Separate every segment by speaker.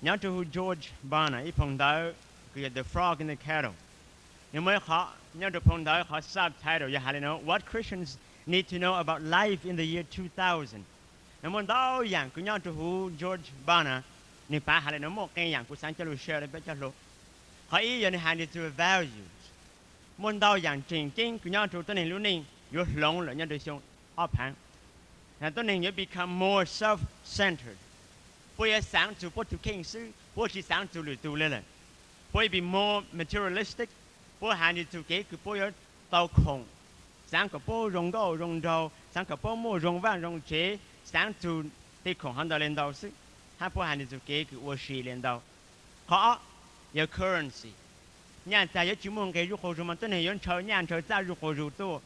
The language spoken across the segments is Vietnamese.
Speaker 1: nhớ to George Bana ít phong đó cái The Frog in the Kettle nhưng mới họ nhớ to phong đó họ subtitle you had to know what Christians need to know about life in the year 2000 nhưng mà đó dạng cứ nhớ to George Bana ni pa had to know một cái dạng của sáng cho lu share để cho lu họ ý giờ ni had to values môn đó dạng trình chính cứ nhớ to tôi nên luôn nên yo long là nhớ to xong up hàng là tôi nên you become more self-centered bố sáng to bố to king sư bố chỉ sáng to lừa tu lên là bố be more materialistic bố hành to cái cứ bố tao khổng sáng cái bố rong đầu sáng cái bố mua rong vàng rong chế sáng to thì khổng hắn đó lên đầu sư hai bố hành to cái cứ bố xì lên đầu họ有 currency nhà ta có chú mong cái rút hồ mà tôi này có chơi nhà chơi ta rút hồ rút to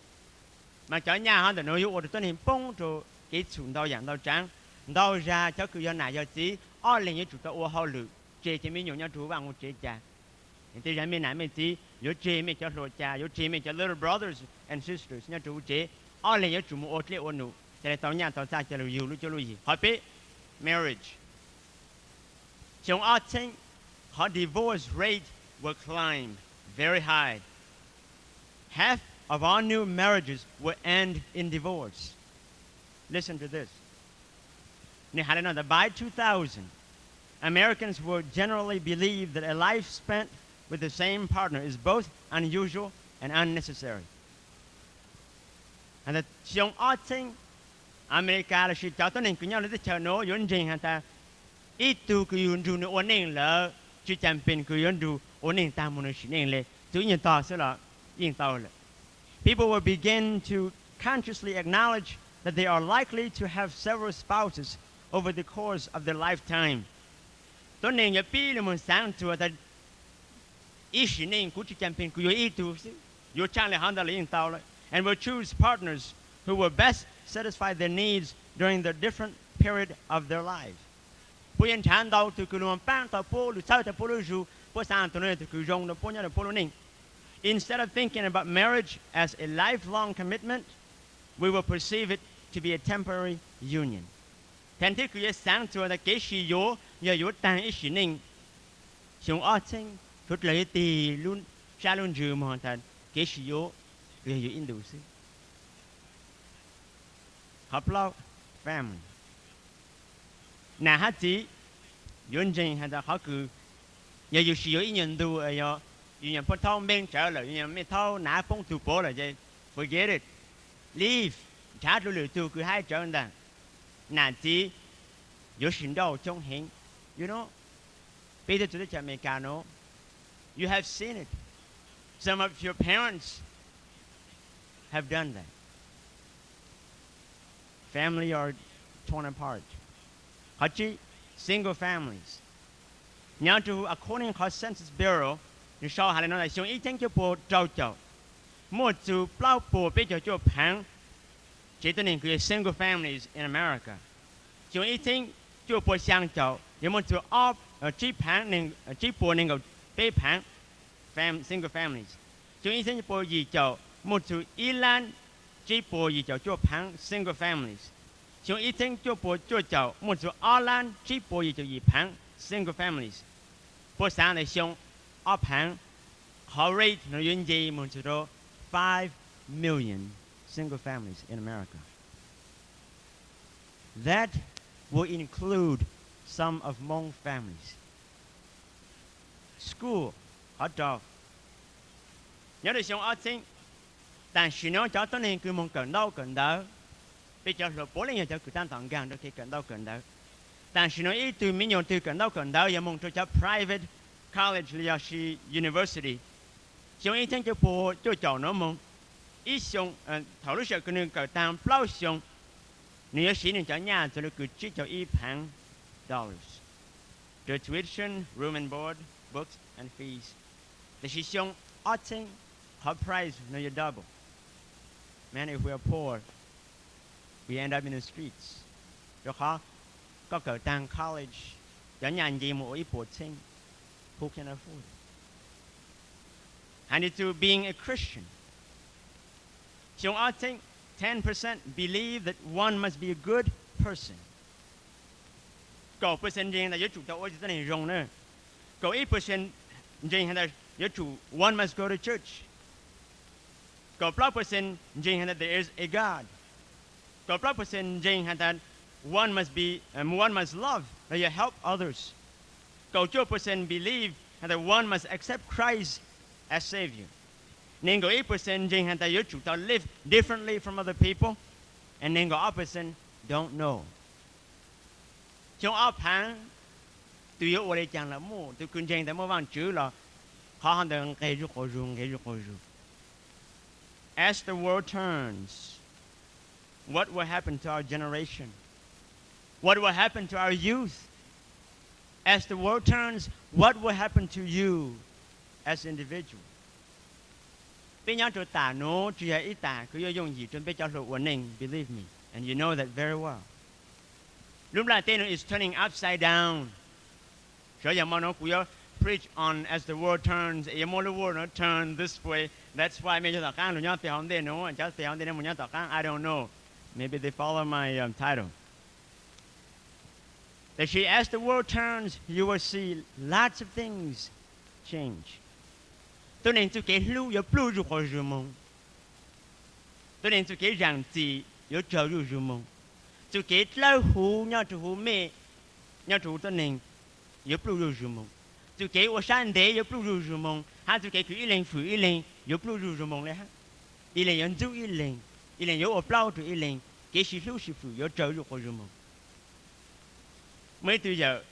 Speaker 1: mà chơi nhà hắn thì nó có tôi này bông cho cái chuẩn đầu dạng đầu trắng đầu ra cho cứ do này do tí ở lên như chủ tao hao lử chế thì mình dùng nhau chủ bằng một chế cha thì ra mình này mình tí có chế mình cho lô cha có chế mình cho little brothers and sisters nhau chủ chế ở lên như chủ một ô lệ ô nụ thì tao nhà tao cha cho lù yêu lù cho lù gì họ biết marriage trong ở trên họ divorce rate will climb very high half of our new marriages will end in divorce. Listen to this. By 2000, Americans will generally believe that a life spent with the same partner is both unusual and unnecessary. And that trong ở trên America là sự cho tôi nên cứ nhau lấy chờ nó yến trình hàng ta ít tu cứ yến du nó ổn định là chỉ chăm bên cứ yến du ổn định ta muốn sự nên là tự nhiên ta sẽ là yên tao là people will begin to consciously acknowledge that they are likely to have several spouses over the course of their lifetime. Tôi nên nhớ pi là một sáng chùa ta ý sự nên cũng chỉ chăm bên cứ yến tu yo chăng là hắn đã yên tao là and will choose partners who will best satisfy their needs during the different period of their lives. Bố yên chán đâu từ cứ luôn bán tao bố lu sao tao bố lu ju bố sang tao nơi từ cứ rong nó bố nhớ bố lu nín. Instead of thinking about marriage as a lifelong commitment, we will perceive it to be a temporary union. Thành thiết cứ sáng chùa là kế sĩ yếu, yếu tăng ý sĩ ninh. Xong ở trên, phút lấy tì luôn, xa luôn dư mà thật, kế sĩ yếu, yếu in đủ sư. Hợp lâu, family. Nà hát chí, yun trình hay là họ cứ, yếu sĩ yếu in nhận đủ, yếu nhận phong thao bên trở lại, yếu nhận thao nã phong thủ bố là gì. Forget it. Leave. Trả lưu lưu tu cứ hai trở nên nà chí, yếu sinh đau trong hình. You know, bây giờ tôi cho Americano, you have seen it. Some of your parents have done that. Family are torn apart. Hachi, single families. Now to according to Census Bureau, you saw how to know that you eat thank you for Jojo. More to plow for picture your pan. Chitting single families in America. You eating your for Xiang Joe. You want to off a cheap pan, a cheap boarding of pay pan, single families. You eating for Yi Joe. More to Elan, cheap for Yi Joe, your pan, single families. You eating your for Jojo. More to Alan, cheap for Yi Joe, Yi pan, single families. For San is shown up pan, how rate no yun jay more to 5 million single families in America. That will include some of Hmong families. School, hot dog. Nhớ được xong ở trên,但是呢，cho tôi nên cứ mong cần đâu. Bây giờ là bố lên nhà cứ tan thẳng gang đó khi cần đâu. 但是呢，一对民用对cần đâu，也梦做叫 private college 里要是 university， 像一天就播就叫那梦，一项讨论时可能搞当包项，你要是你叫伢子了，就只叫$100。The tuition, room and board, books and fees， 但是像二千，好 price 那要 double。Man, if we are poor, we end up in the streets. 就好。có cỡ tăng college, cho nhà gì một ít bộ sinh, who can afford it? And to being a Christian. So I think 10% believe that one must be a good person. Có percent riêng là giới chủ tàu ở chỗ này rộng nữa. Có ít percent riêng là giới chủ one must go to church. Có bao percent riêng là there is a God. Có bao percent riêng là one must love, that you help others. Go 2% believe that one must accept Christ as Savior. Nên go 8% rằng that you should live differently from other people, and then go 8% don't know. Trong áp hàng, tôi yếu ở đây chẳng là mua, tôi cứ rằng tại mua vàng chữ là khó khăn được gây rút khỏi rung. As the world turns, what will happen to our generation? What will happen to our youth? As the world turns, what will happen to you as individual? Bây giờ tôi tả nó chỉ là ít tả cứ dùng gì trên bây giờ lộ ổn định, believe me, and you know that very well. Lúc này tên nó is turning upside down. Cho giờ mà nó cũng preach on as the world turns, giờ mà the world nó turn this way. That's why mấy cho tao nó nhớ theo đây nó, chắc theo đây nó nhớ tao I don't know. Maybe they follow my title. That she, as the world turns, you will see lots of things change. Tôi nên tôi kể lưu yếu blue rùa khỏi rùa mông. Tôi nên tôi kể rằng gì yếu trở rùa mông. Tôi kể lâu hú nhau chủ hú mẹ, nhau chủ tôi nên yếu blue rùa mông. Tôi kể ở sáng đế yếu blue rùa mông. Hay tôi kể cứ ý lên phụ ý lên yếu blue rùa mông đấy ha. Ý lên yếu dụ ý lên yếu ở blau chủ ý lên. Kể sĩ lưu sĩ phụ yếu trở rùa khỏi rùa mông. Mấy tôi giờ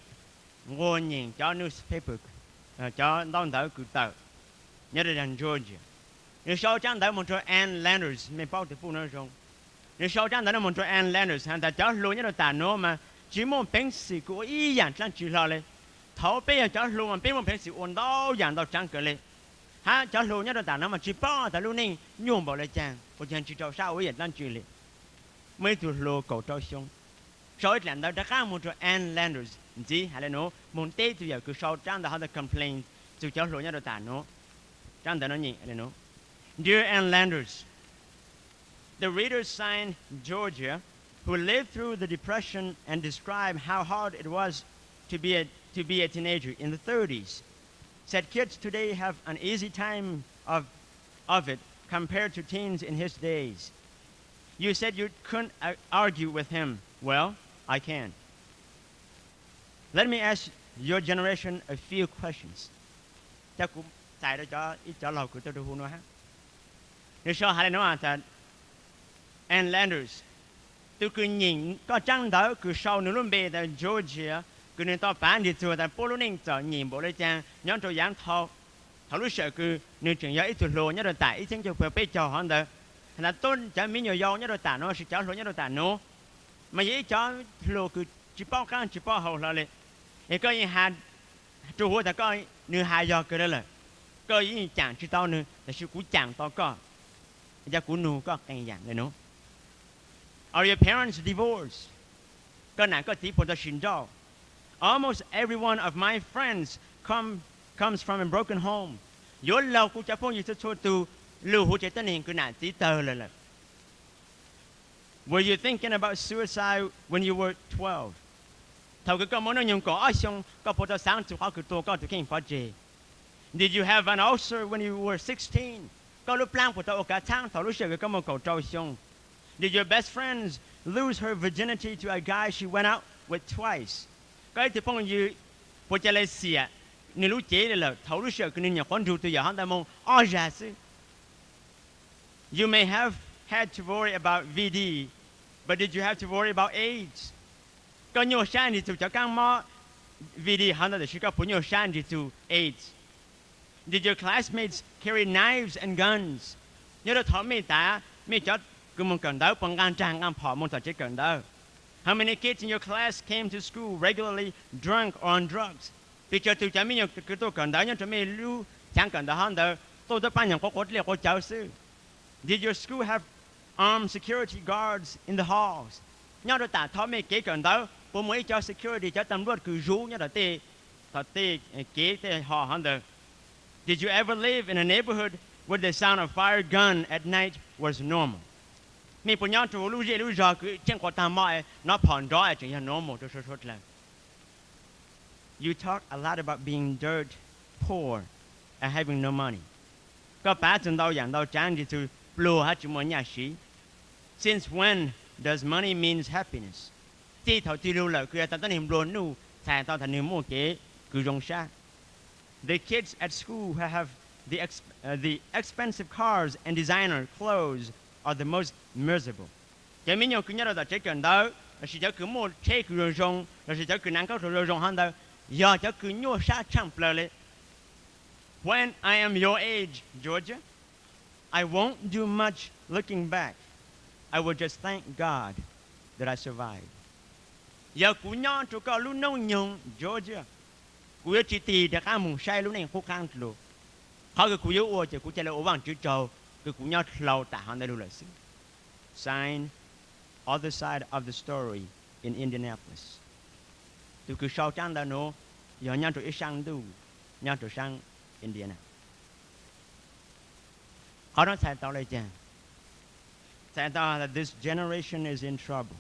Speaker 1: ngồi nhìn cho newspaper, cho đón đỡ cử tờ, nhớ đến rằng Georgia. Nếu sau trang đỡ một chỗ Ann Landers, mình bảo từ phụ nữ rồi. Nếu sau trang đỡ một chỗ Ann Landers, hắn ta cho lối nhớ được tả nó mà chỉ một bánh sĩ của ý dạng trang chỉ lo lên. Thấu bây giờ cho lối mà bánh một bánh sĩ ổn đau dạng đau trang cỡ lên. Ha cho lối nhớ được tả nó mà chỉ bảo ta lúc này nhung bảo lại trang, của trang chỉ cho sao ấy dạng trang chỉ lên. Mấy tôi lối cầu cho xong. Sau ít lần đó đã khác một chỗ Ann Landers, gì hay là nó một tết tôi giờ cứ sau trang đã họ đã complain, tôi cho lỗi nhau đó tả nó, trang đã nó nhỉ hay là nó. Dear Ann Landers, The reader signed Georgia, who lived through the Depression and described how hard it was to be a teenager in the 30s, said kids today have an easy time of it compared to teens in his days. You said you couldn't argue with him. Well, I can. Let me ask your generation a few questions. Chắc cũng tại đó cho ít trả lời của tôi được nói ha. Nếu sao hay nói là and Landers, tôi cứ nhìn có trang đó cứ sau nữa luôn về tại Georgia, cứ nên tao bán đi từ tại Polo nên cho nhìn bộ lấy trang nhóm cho giảng thao lúc sợ cứ nên chuyện giờ ít tuổi lô nhớ rồi tại ít tiếng cho phải bây giờ hắn đó, là tôn chả mấy nhiều dâu nhớ rồi tại nó sẽ trả lô nhớ rồi tại nó, mà vậy cho lô cứ chỉ bao căng chỉ bao hậu là thì có những hạt chủ hộ ta có nửa hai giờ cái đó là có những chẳng chỉ tao nữa là sự cú chẳng tao có, giờ cú nụ có cái dạng này nó. Are your parents divorced? Có nãy có tí phụ ta xin cho. Almost every one of my friends comes from a broken home. Yo lâu cũng chả phong gì cho tu lưu hỗ trợ tên hình cứ nãy tí tờ là. Were you thinking about suicide when you were 12? Thầu cái con món nó nhung có xong có phụ ta sáng từ khoa cứ tôi có từ kinh phá chế. Did you have an ulcer when you were 16? Có lúc plan phụ ta ở cả tháng thầu lúc sợ cái con món cầu trâu xong. Did your best friend lose her virginity to a guy she went out with twice? Cái thì phong như phụ trợ lại xỉa nếu lúc chế là thầu lúc sợ cái nên nhà con rượu từ giờ hắn ta mong ra sư. You may have had to worry about VD, but did you have to worry about AIDS? Có nhiều sáng thì cho các mỏ VD hắn ta để có phụ nhiều sáng thì AIDS. Did your classmates carry knives and guns? Nhớ đó thọ mày ta mày cho cứ muốn cần đâu bằng gan trang gan phò muốn thật chết cần đâu. How many kids in your class came to school regularly drunk or on drugs? Vì cho tôi chả mấy nhiều cứ tôi cần đâu nhưng cho mày lưu chẳng cần đâu hơn đâu. Tôi đã ban nhận có liệt có cháu sư. Did your school have armed security guards in the halls? Nhớ đó ta thọ mày kế cần đâu. Bố mới cho security cho tầm luật cứ rú nhớ đó tê. Thật tê kế tê họ hơn đâu. Did you ever live in a neighborhood where the sound of fire gun at night was normal? Mình phụ nhau chủ lưu giờ cứ chẳng có tầm mọi nó phòn rõ chỉ là normal cho số là. You talk a lot about being dirt poor and having no money. Có bá chân đâu dạng đâu chẳng đi từ blue hết chúng nhà sĩ. Since when does money means happiness? Tí thầu tí lưu là cứ ta tên hình luôn nu thà tao thành mua kế cứ rong xa. The kids at school who have the expensive cars and designer clothes are the most miserable. Cái mình nhớ cứ nhớ là chế cần đó là chỉ cho cứ mua chế cứ rong là chỉ cho cứ năng cao rồi rong hơn đâu. Giờ cho cứ nhớ sát chẳng plele. When I am your age, Georgia, I won't do much looking back. I will just thank God that I survived. Giờ cứ nhớ cho có lúc nông nhung Georgia. Cứ chỉ tì để các mùng say lúc này khó khăn luôn. Họ cứ yếu ua chứ cứ chạy lại ổ vàng chữ trầu. Cứ cũng nhau lâu tạ hơn đây luôn là xí. Sign, other side of the story in Indianapolis. Từ cứ sau trang đó nó, giờ nhau tụi sang đu, nhau tụi sang Indiana. Họ nói tại tao lại chàng. Tại tao that this generation is in trouble.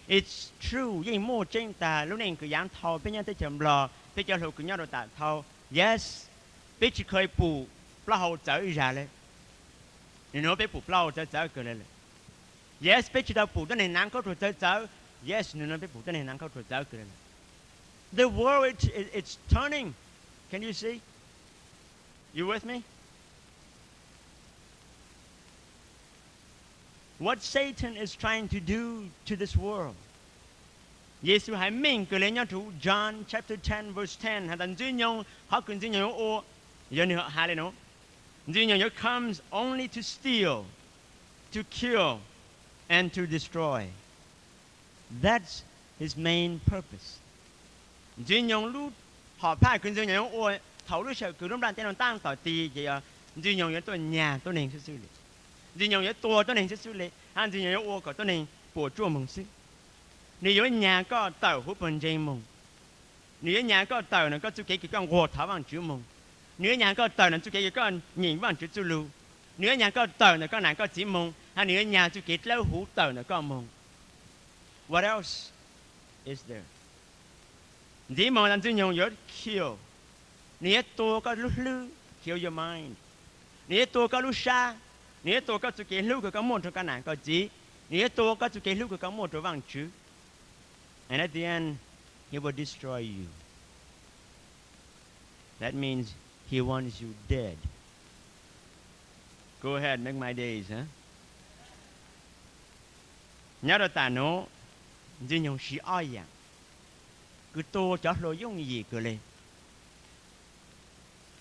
Speaker 1: It's true, vì mua trên ta lúc này cứ dám thâu, bây giờ tới chậm lò, bây giờ lúc cứ nhau tụi tạ thâu. Yes, bây chỉ khơi bù, bao hậu trở ra lên. Nên nó bé bù bao trở cái này. Yes, bé chỉ đâu bù tới này năng có rồi trở. Yes, nên nó bé bù tới này năng có rồi cái này. The world it's turning. Can you see? You with me? What Satan is trying to do to this world. Giêsu hãy mình cứ lấy nhau chủ John chapter 10 verse 10. Hãy tận duy nhung họ cần duy nhung ô. Giờ nữa hai lên nó. Duy nhung comes only to steal, to kill, and to destroy. That's his main purpose. Duy nhung lúc họ phải cần duy nhung ô thấu lúc sợ cứ lúc đang tên tăng tỏi tì vậy à. Duy nhung tôi nhà tôi nên xử lý. Duy nhung tôi nên xử lý. Hắn duy nhung ô của tôi nên bổ chua mong sức. Nếu nhà có tàu hút bên dây mông. Nếu nhà có tàu nó có chú kế cái con gột thảo bằng chữ mông. Nếu nhà có tàu nó chú kế cái con nhìn bằng chữ chú lưu. Nếu nhà có tàu nó có nãy có chỉ mông. Hai nữa nhà tôi kết lâu hú tờ nữa có mong. What else is there? Dĩ mong làm tôi nhung yết kill. Nế tô có lúc lư, kill your mind. Nế tô có lúc xa. Nế tô có tôi kết lúc có môn cho các nàng có gì. Nế tô có tôi kết lúc có môn cho vàng chứ. And at the end, he will destroy you. That means he wants you dead. Go ahead, make my days, huh? Nhớ ra ta nó, dĩ nhung sĩ ai dạng. Cứ tô cho lô dùng gì cơ lê.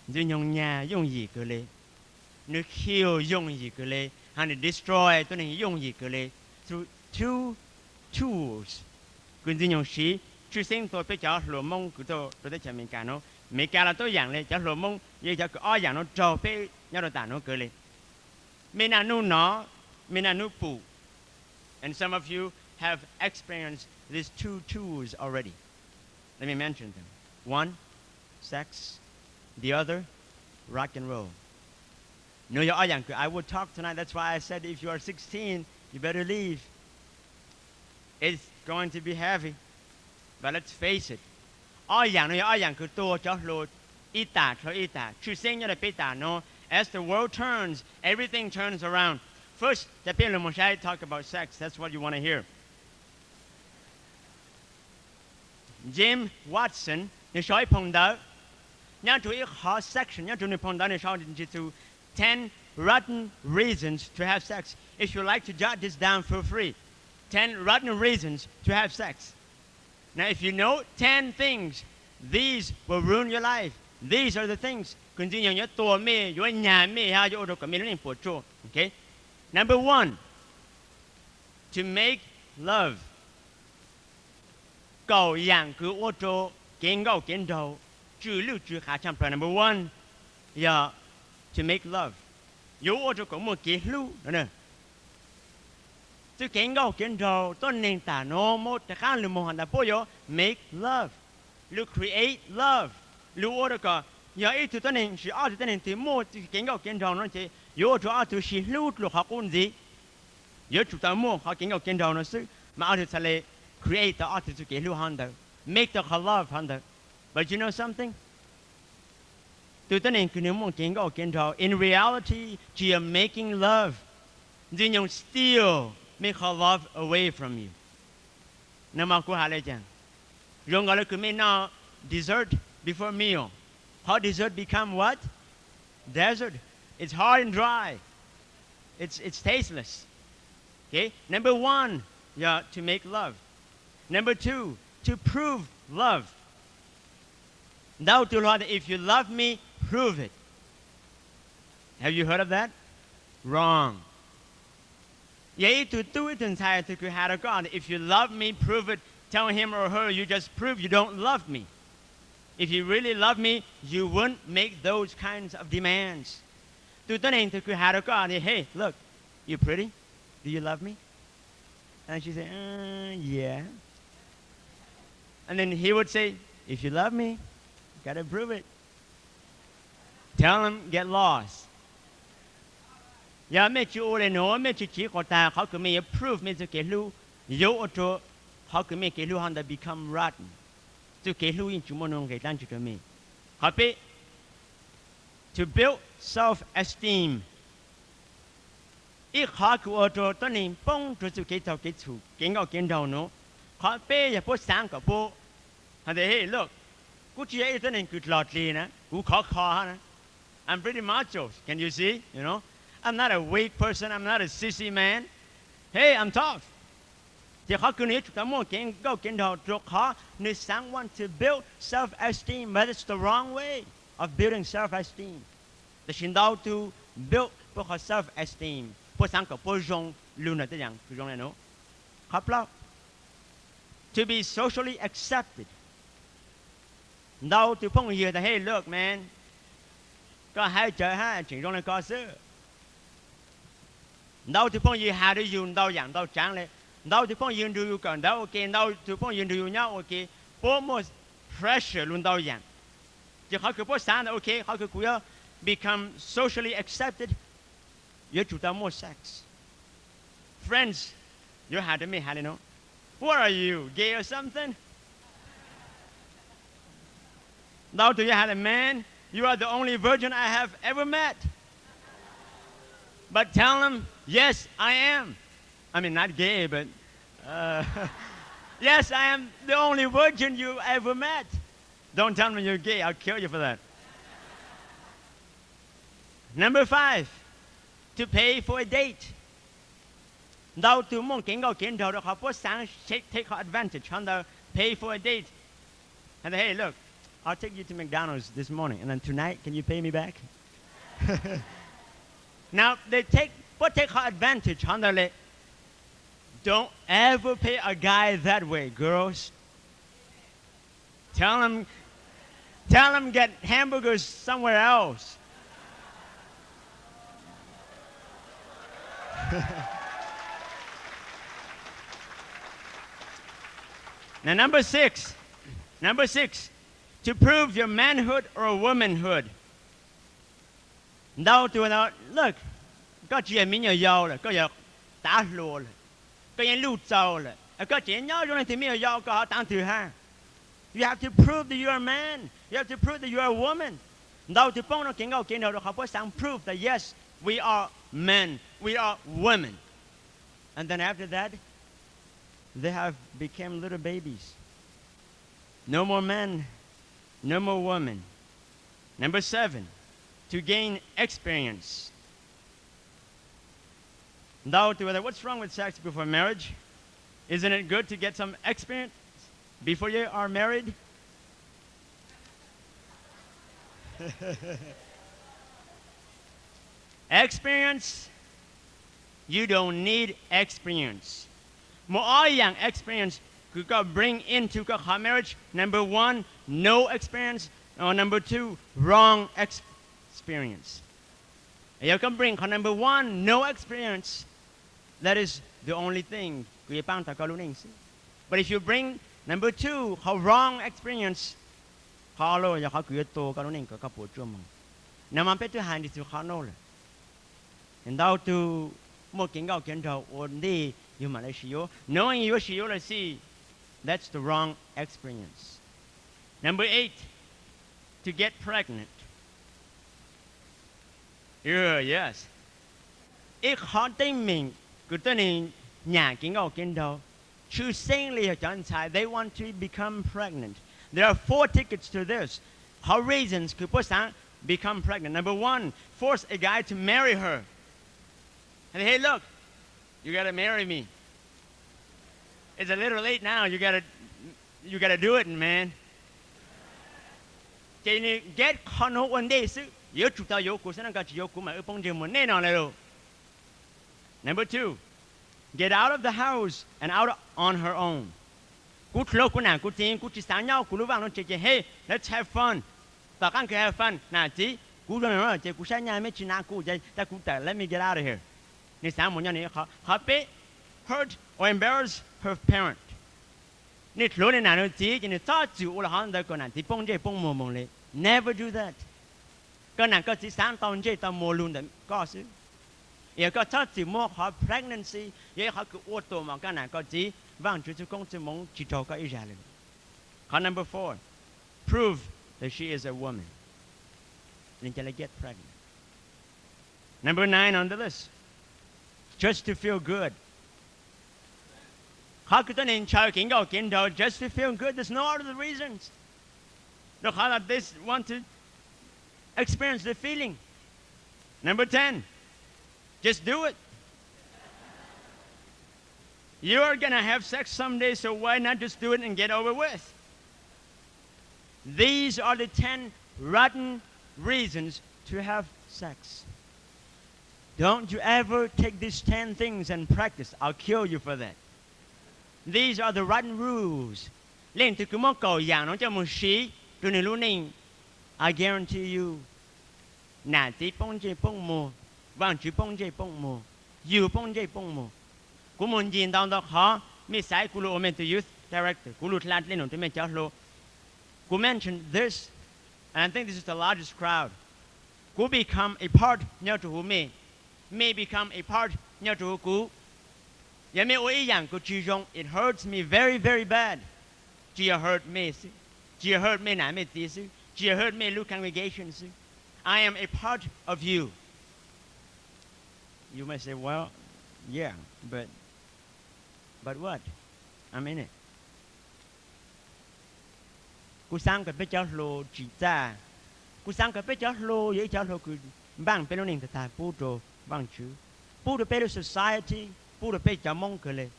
Speaker 1: Dĩ nhung nhà dùng gì cơ lê. Nếu kill dùng gì cơ lê. Hay destroy tôi nên dùng gì cơ lê. Through two tools. Cứ dĩ nhung sĩ, chú sinh tôi phải cho lô mông cứ tôi tới chờ mình cả nó. Mình cả là tôi dạng lê, cho lô mông, vậy cho ai dạng nó trò phải nhớ ra ta nó cơ lê. Mình là nu nó, mình là nu phụ. And some of you have experienced these two tools already. Let me mention them. One, sex. The other, rock and roll. No, I will talk tonight. That's why I said if you are 16, you better leave. It's going to be heavy. But let's face it. As the world turns, everything turns around. First, talk about sex. That's what you want to hear. Jim Watson,你所以碰到，你做一個 section，你做你碰到你所into 10 rotten reasons to have sex. If you like to jot this down for free, 10 rotten reasons to have sex. Now, if you know 10 things, these will ruin your life. These are the things. Okay? Number 1, to make love. Number 1, yeah, to make love. Make love. You create love. Create the art to get make the love under. But you know something? In reality, you are making love. Then you still make her love away from you. Now, dessert before meal. How dessert become what? Desert. It's hard and dry. It's tasteless. Okay? Number 1, yeah, to make love. Number 2, to prove love. Now, if you love me, prove it. Have you heard of that? Wrong. If you love me, prove it. Tell him or her, you just prove you don't love me. If you really love me, you wouldn't make those kinds of demands. Hey, look, you pretty? Do you love me? And she said, yeah. And then he would say, if you love me, you gotta prove it. Tell him, get lost. Yeah, make you all know, make you check what how can me prove me to get you, how can make you Honda become rotten? To get you into monong get lunch to me. Happy to build self-esteem. If Haku auto turning bong to get out get to, getting out get down no. Pay your post tank a bow. And they, hey, look, good year isn't good lot cleaner. Who cock car? I'm pretty macho. Can you see? You know, I'm not a weak person. I'm not a sissy man. Hey, I'm tough. The someone to build self-esteem, but it's the wrong way of building self-esteem. The Shindao to build for self-esteem. To be socially accepted. Now to point here that hey look man, có hai trời hai chuyện trong này có sự. Now to point you how do you đâu dạng đâu chẳng lẽ. Now to point you do you cần đâu okay, now to point you do you nhau okay. Almost pressure luôn đâu dạng. Chứ họ cứ post sáng okay, họ cứ become socially accepted. You chủ ta more sex. friends you had to meet, how do you know? What are you, gay or something? Now do you have a man? You are the only virgin I have ever met. But tell him, yes, I am. I mean, not gay, but yes, I am the only virgin you ever met. Don't tell me you're gay. I'll kill you for that. Number 5, to pay for a date. Đâu từ mong kiến gạo kiến đầu đó họ bớt sáng take advantage. Họ đâu pay for a date. And hey, look, I'll take you to McDonald's this morning, and then tonight, can you pay me back? Now they take advantage. Họ đâu lại don't ever pay a guy that way, girls. Tell him get hamburgers somewhere else. Now number six, to prove your manhood or womanhood. Đâu từ nào, look, có chuyện mình nhiều rồi, có giờ đá lùa rồi, có những lưu trâu rồi, có chuyện nhau rồi thì mình nhiều có họ tăng từ ha. You have to prove that you are a man. You have to prove that you are a woman. Đâu từ phong nó kiến đầu đó họ có sang prove that yes, we are men, we are women. And then after that, they have become little babies. No more men, no more women. Number 7, to gain experience. What's wrong with sex before marriage? Isn't it good to get some experience before you are married? Experience? You don't need experience. More young experience could bring into marriage. Number 1, no experience. Or number 2, wrong experience. You can bring number 1, no experience. That is the only thing. But if you bring number 2, wrong experience, and now to knowing you see, that's the wrong experience. Number 8, to get pregnant. Yes. If hot thing they want to become pregnant. There are 4 tickets to this. How reasons could become pregnant? Number 1, force a guy to marry her. And hey, look, you gotta marry me. It's a little late now. You gotta do it, man. Get one day. Number 2, get out of the house and out on her own. Hey, let's have fun. Have fun. Let me get out of here. Hurt or embarrass her parent. Never do that. Pregnancy, number 4, prove that she is a woman. Until I get pregnant. Number 9 on the list, just to feel good. Just to feel good. There's no other reasons. Look how they want to experience the feeling. Number 10, just do it. You are going to have sex someday, so why not just do it and get over with? These are the 10 rotten reasons to have sex. Don't you ever take these 10 things and practice. I'll kill you for that. These are the rotten rules. I guarantee you. You youth director. Who mentioned this, and I think this is the largest crowd. Who become a part near to who may become a part near to who. ya me oi yang ko chi jong it hurts me very very bad. Chi hurt me sư. Chi hurt me na me ti sư. Chi hurt me lu congregation sư. I am a part of you. You may say, well, yeah, but what? I'm in it. Cú sang cái bé cháu lô chỉ ra. Cú sang cái bé cháu lô vậy cháu lô cứ bang bé nó nên ta bù trò bang chứ. Bù được bé được society, bù được bé cháu mong cái này.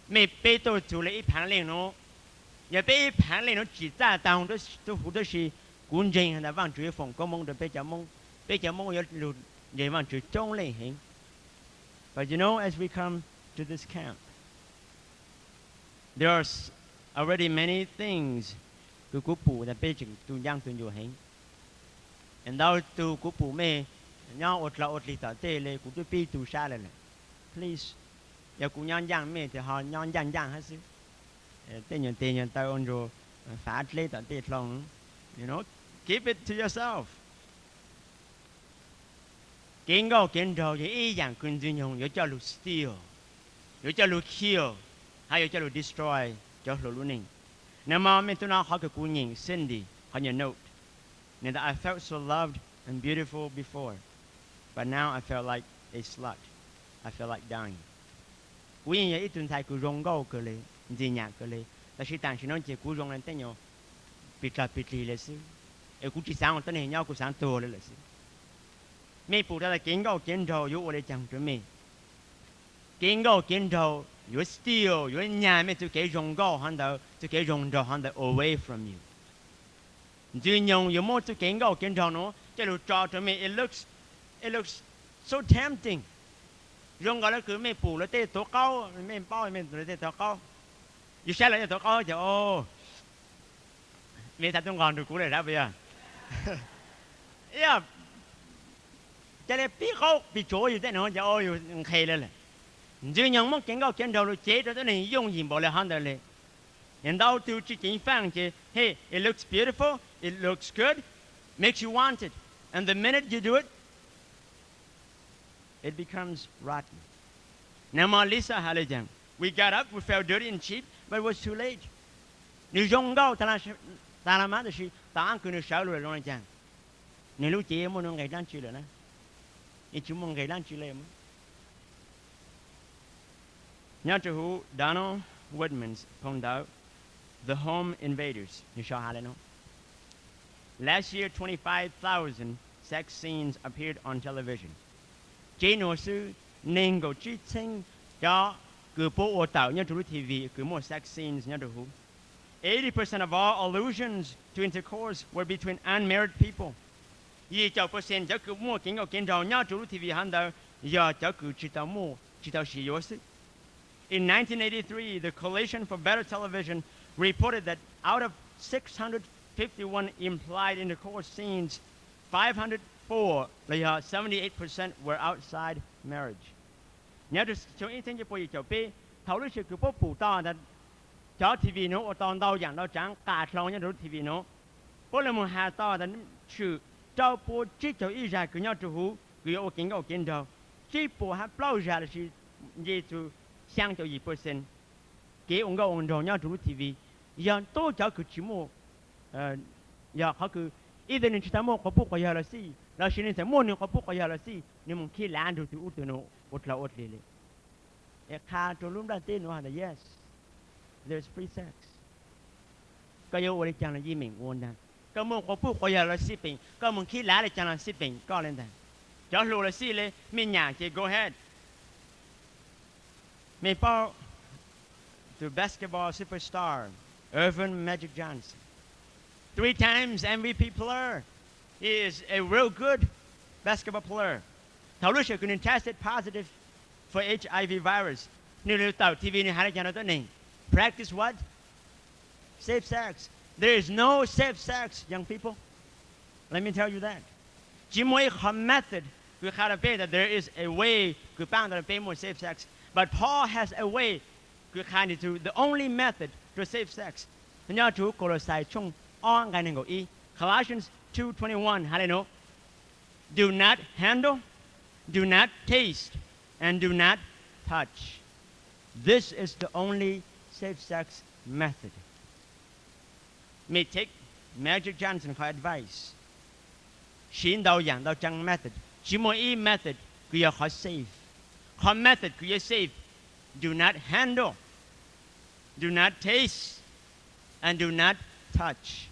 Speaker 1: Mẹ bé tôi chủ lấy phản lên nó. Nhà bé phản lên nó chỉ ra tao đó tôi phụ đó là cuốn trình là bang chữ phòng có mong được bé cháu mong vậy lụt vậy bang chữ trông lên hình. But you know, as we come to this camp, there are already many things cứ cú phụ là bây giờ tu giang tu nhiều hình, and now tu cú phụ mê nhau ọt lì tao tê lê cú tu pi tu xa lên, please, giờ cú nhau giang mê thì họ nhau giang hết chứ, tê nhận tao ôn rồi phá lê tao tê lòng, you know, keep it to yourself. Kiến gạo kiến trâu thì ý dạng quân dân dùng yếu cho lục steal, yếu cho lục kill, hay yếu cho lục destroy, cho lục luning. Nên mà mình tôi nói họ cái cú nhìn Cindy, họ nhận note, nên that I felt so loved and beautiful before, but now I felt like a slut. I feel like dying. Cú nhìn ít tuần thay cú rong gạo cái này, gì nhạc cái này, là sự tàn chỉ nói chỉ cú rong lên tên nhau, bịt lì là sự, cú chỉ sáng tên này nhau cú sáng tổ là sự. Mẹ phụ là kiến gạo kiến trâu yếu ở đây chẳng cho mẹ. Kiến gạo kiến trâu yếu steal yếu nhà mẹ tôi kể rong gạo hắn đâu tôi kể rong trâu hắn đâu away from you. Dù nhung yếu mua tôi kiến gạo kiến trâu nó cho lúc trò cho mẹ it looks so tempting. Rong gạo là cứ mẹ phụ là tê tổ cao mẹ bao mẹ tê tổ cao. Yếu sai là tổ cao chứ ô. Mẹ thật tôi ngon được cú này đó bây giờ. Yeah. Cho nên biết khâu bị chỗ gì thế nào cho ôi khề lên, dù những món kiến gạo kiến trâu rồi chế cho tới này dùng gì bỏ lại hắn đây, and đâu từ chỉ kiến phang chứ, hey, it looks beautiful, it looks good, makes you want it, and the minute you do it, it becomes rotten. Now mà Lisa hỏi rằng, we got up, we felt dirty and cheap, but it was too late. Nếu dùng gạo ta làm mà thì ta ăn cứ nếu sáu rồi rồi chẳng, nếu lúc chế mà nó ngày đang chịu rồi nè. Chúng mong ngày lan chỉ lệ mà. Nhà chủ hữu Donald Woodman pointed out the home invaders. You saw how they know. Last year, 25,000 sex scenes appeared on television. Chế nô sư nên go chỉ chính cho cứ bộ ô tạo nhà chủ TV cứ một sex scenes nhà chủ hữu. 80% of all allusions to intercourse were between unmarried people. Yi cho percent cho cứ mua kiến gạo kiến trâu nhau chủ TV hắn đâu giờ cho cứ chỉ tao mua chỉ tao sử dụng. In 1983, the Coalition for Better Television reported that out of 651 implied intercourse scenes, 504, like 78%, were outside marriage. Nhớ được cho ý kiến cho bây giờ bé thảo luận sự cứ bố phụ ta là cho TV nó ở toàn đâu dạng đâu chẳng cả lòng nhớ được TV nó bố là một hà ta là sự trao bố chỉ cho ý ra cứ nhau chủ hữu cứ ở kiến gạo kiến trâu chỉ bố hát bao giờ là sự gì tu sang cho 2%, cái ông gạo ông trâu nhau chủ TV, giờ tôi cho cứ chỉ mua, giờ họ cứ ít đến chỉ tao mua có bút có giờ là gì, là xin nên sẽ mua nhiều có bút có giờ là gì, nhưng mà khi làm được thì út nó út là út liền, khá cho lúc đó tên nó là yes, there's free sex, cái yêu ở đây chẳng là gì mình muốn đang cái mong có bút có giờ là gì bình cái mong khi lá là chẳng là gì bình có lên đây cho lúc là gì lên mình nhà chỉ go ahead mình bảo the basketball superstar Irvin Magic Johnson 3 times MVP player he is a real good basketball player thảo luận sự cần tested positive for HIV virus nếu tàu TV này hay là chẳng nói này practice what safe sex. There is no safe sex, young people. Let me tell you that. Chỉ mỗi method we have to pay that there is a way we found to pay more safe sex. But Paul has a way we kind to the only method to safe sex. Nhớ chú Colossae chung on cái này ý. Colossians 2:21. How do you know? Do not handle, do not taste, and do not touch. This is the only safe sex method. Me take Magic Johnson her advice. Xin đầu giảng đầu trang method. Chỉ một ý method cứ họ safe. Họ method cứ safe. Do not handle. Do not taste. And do not touch.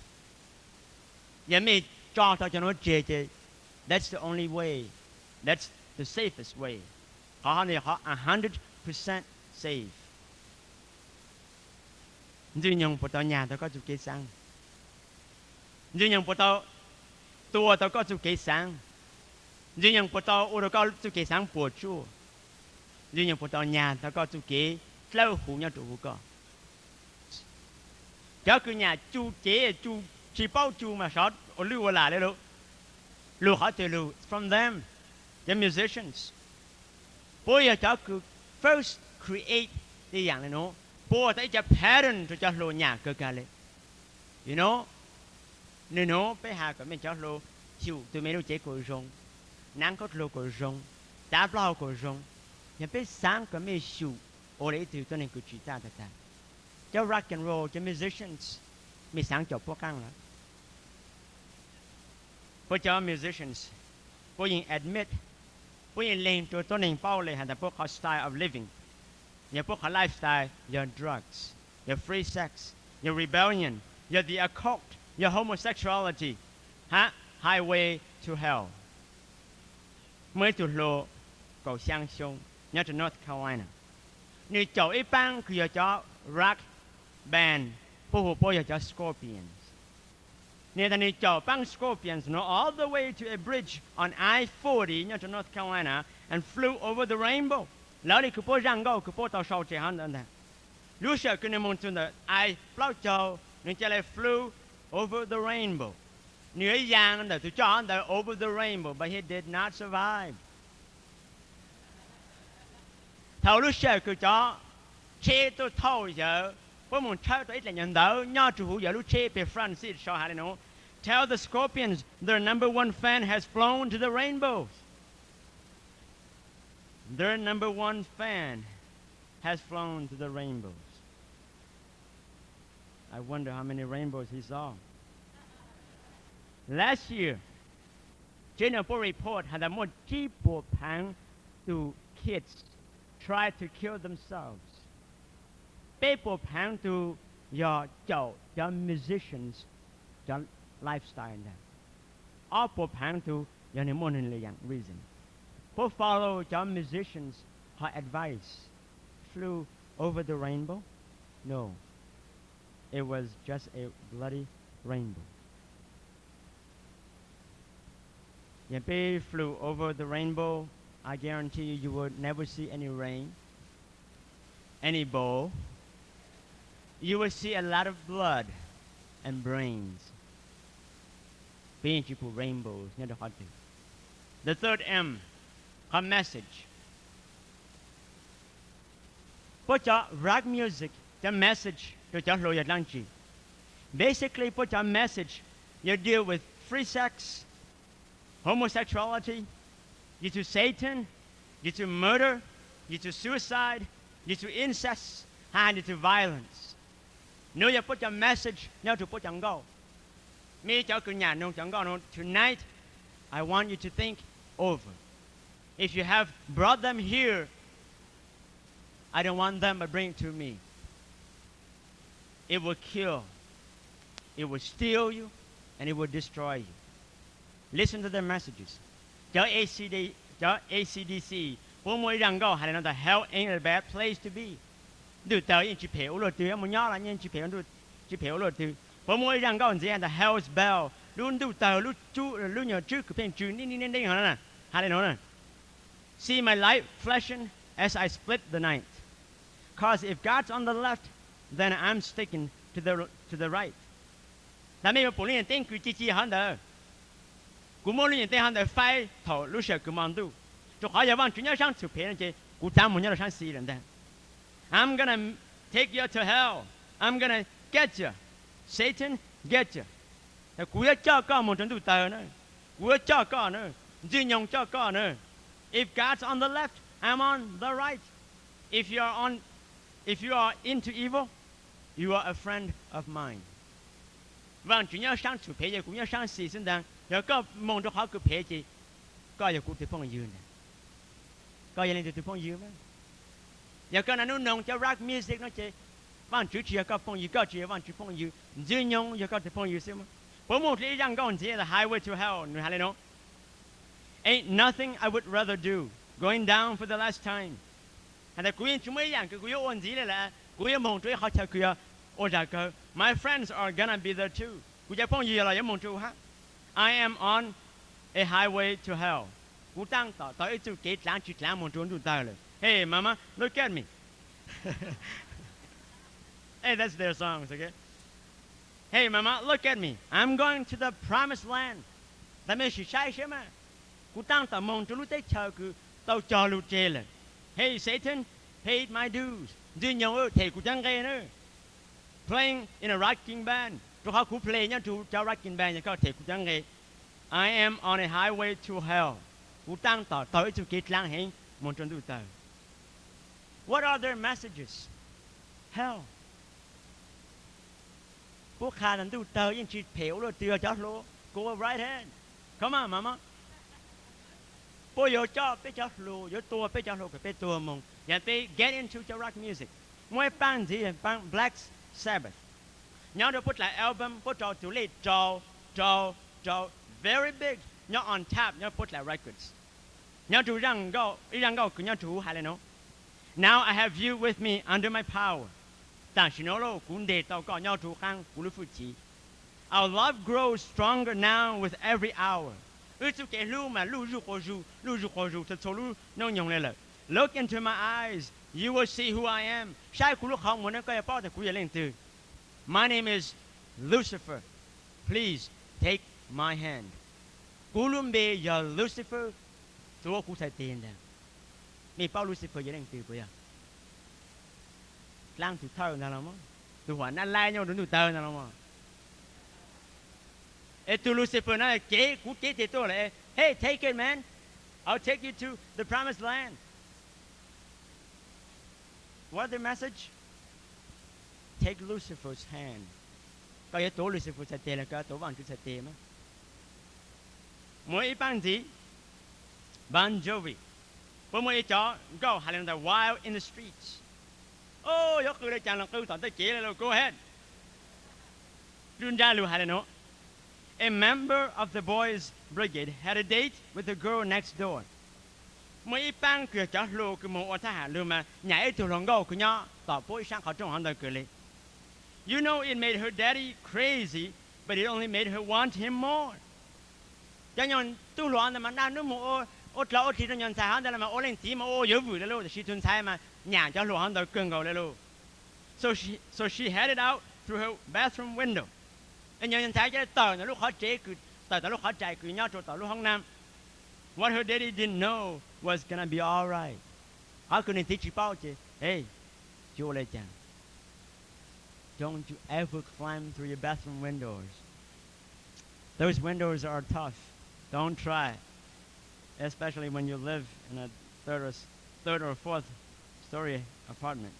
Speaker 1: Yeah, me cho cho nó chê. That's the only way. That's the safest way. Họ này họ 100% safe. Duy nhung của tao nhà tao có chụp cây xăng. Duy nhung của tao tua tao có chụp cây xăng. Duy nhung của tao tao có chụp cây xăng bùa chua. Duy nhung của tao nhà tao có chụp cây lâu hủ nhau tụ có. Chớ cứ nhà chu chế chu chỉ bao chu mà sót ở lưu ở lại đấy luôn. Lưu họ từ lưu from them, the musicians. Bây giờ chớ cứ first create đi dạng này nó. Bây giờจะ pattern cho lưu nhà cơ cảเลย. You know, nếu nó bây giờ cái mình cho lưu chịu từ mấy đứa chế cổ rong, nắng có lưu cổ rong, đá bao cổ rong, nhà bây sáng cái mình chịu ở đây từ tôi nên cứ chỉ ta. Cho rock and roll, cho musicians, mình sáng cho phố căng lắm. Bây giờ musicians, bây giờ admit, bây giờ lên cho tôi nên bảo là hẳn phố style of living, nhà phố lifestyle, your drugs, your free sex, your rebellion, your the occult, your homosexuality, highway to hell. Mới từ lộ cầu sang sông, nhớ từ North Carolina. Nếu chỗ ít bang cứ cho rock band, po cho Scorpions. Near the Japan Scorpions, all the way to a bridge on I-40 near to North Carolina, and flew over the rainbow. Lão đi cứ po răng go, cứ po tàu sâu chạy hắn đơn. Lúc sợ cứ nên muốn tuần đó, I float cho, nên chạy lại flew over the rainbow. Nếu giang đó, tôi cho hắn đó over the rainbow, but he did not survive. Thầu lúc sợ cứ cho, chế tôi thâu giờ. Tell the Scorpions their number one fan has flown to the rainbows. Their number one fan has flown to the rainbows. I wonder how many rainbows he saw. Last year, General report had a more people to kids try to kill themselves. People pan to your musicians, your lifestyle. All people pan to your money reason. People follow your musicians, her advice. Flew over the rainbow? No. It was just a bloody rainbow. If they flew over the rainbow, I guarantee you would never see any rain, any bowl. You will see a lot of blood and brains. Beautiful rainbows near the heart. The third M, her message. Put your rock music, the message to your lawyer lunchi. Basically, put your message, you deal with free sex, homosexuality, you to Satan, you to murder, you to suicide, you to incest, and you to violence. No, you put your message, now to put your go. Me cho cứ nhà nông chẳng go. Tonight, I want you to think over. If you have brought them here, I don't want them to bring it to me. It will kill. It will steal you, and it will destroy you. Listen to their messages. Cho ACDC, when we don't go, I know the hell ain't a bad place to be. Được tờ yên chỉ phèo rồi từ em muốn nhớ là nhiên chỉ phèo rồi từ bữa mỗi rằng có gì là hell's bell luôn đủ tờ lúc chú lúc nhờ trước cái phèn chữ đi hả nè hai đây nè see my light flashing as I split the night cause if God's on the left then I'm sticking to the right. Là mấy bộ liên tên cứ chi hả nè cú mỗi liên tên hả nè phải thầu lúc sợ cứ mang đủ cho họ giờ vang chủ nhớ sang chụp phèn chứ cú tám muốn nhớ là sang xí lần đây. I'm going to take you to hell. I'm going to get you. Satan, get you. If God's on the left, I'm on the right. If you're on If you are into evil, you are a friend of mine. Vâng, chủ nhớ sáng chủ phê cũng nhớ sáng xì xin đăng, rồi có mong cho họ cứ phê chị, có giờ cũng tự phong dư nè, có giờ lên tự phong dư mà. Giờ có nó nông cho rock music nó chị, vâng chủ chỉ có phong dư, có chỉ vâng chủ phong dư, dư nhung giờ có tự phong dư xíu mà. Bố một lý rằng con chỉ là highway to hell, người hay nói. Ain't nothing I would rather do, going down for the last time. And the queen chúng mấy dạng cái quý ôn gì là quý mong truy họ chờ kìa, ôi trời cơ, my friends are gonna be there too. Quý gia phong gì là giống mong truy ha. I am on a highway to hell. Quý tăng tỏ tới chú kế lãng chú lãng mong truy ôn tao rồi. Hey mama, look at me. Hey, that's their songs, okay? Hey mama, look at me. I'm going to the promised land. Tại mình chỉ sai chứ mà. Quý tăng tỏ mong truy lúc tới chờ cứ tao cho lưu chê lên. Hey Satan, paid my dues. Dư nhau ơ, thầy của chẳng gây nữa. Playing in a rocking band. Tôi họ cũng play nhá, chú cho rocking band nhá, có thầy của chẳng gây. I am on a highway to hell. Cú tăng tỏ tới chú kết lãng hình, một trong đủ tờ. What are their messages? Hell. Cú khá là đủ tờ, nhưng chỉ phèo rồi, tựa chót lô. Go right ahead. Come on, mama. Bố yếu cho bế cho lô, yếu tua bế cho lô, cái bế tua mong. Và bế get into cho rock music. Mỗi band gì, band Black Sabbath. Nhớ được put lại album, put cho tủ lệ cho, very big. Nhớ on tap, nhớ put lại records. Nhớ tủ răng gạo, cứ nhớ tủ hay là nó. Now I have you with me under my power. Ta chỉ nói lô, cũng để tao có nhớ tủ khang, cũng lưu phụ trí. Our love grows stronger now with every hour. Chú kể lưu mà lưu ru khó ru, thật số lưu nông nhồng lên là. Look into my eyes, you will see who I am. Sai cú lúc không muốn nó coi bao thì cú lên từ. My name is Lucifer. Please take my hand. Cú luôn bề giờ Lucifer, tôi cú thay tiền đây. Mình bao Lucifer giờ lên từ của ya. Lang từ thơ nào lắm, từ hoàn ăn lai nhau đến từ thơ nào lắm. Et to Lucifer na kế cú kế thì tôi lại, hey take it man, I'll take you to the promised land. What the message? Take Lucifer's hand. Cái tổ Lucifer sẽ tiền là cái tổ vàng sẽ tiền mà. Mỗi ban gì? Bon Jovi. Bữa mỗi chó go hay là wild in the streets. Oh, yo cứ đây chẳng là cứ tận tới kế là go ahead. Đun ra luôn hay là nó. A member of the boys' brigade had a date with the girl next door. Mấy bang cửa chó lô cứ một thằng hà luôn mà nhảy từ lòng gấu cứ nhá tỏ bối sang khỏi trong hắn đời cười lên. You know it made her daddy crazy, but it only made her want him more. Cho nên tu loạn mà đang nước một ô lỗ thì nó nhận sai hắn đây là mà ô lên tí mà ô nhớ vui lên luôn, thì tuần sai mà nhà cho loạn đời cưng gấu lên luôn. So she headed out through her bathroom window. Anh nhận sai cái tờ nó lúc họ chế cứ tờ lúc họ chạy cứ nhau cho tờ lúcห้องน้ำ. What her daddy didn't know was gonna be all right. Họ cứ nên thích chỉ bảo chứ, hey, chú lấy chàng. Don't you ever climb through your bathroom windows. Those windows are tough. Don't try. Especially when you live in a third or fourth story apartment.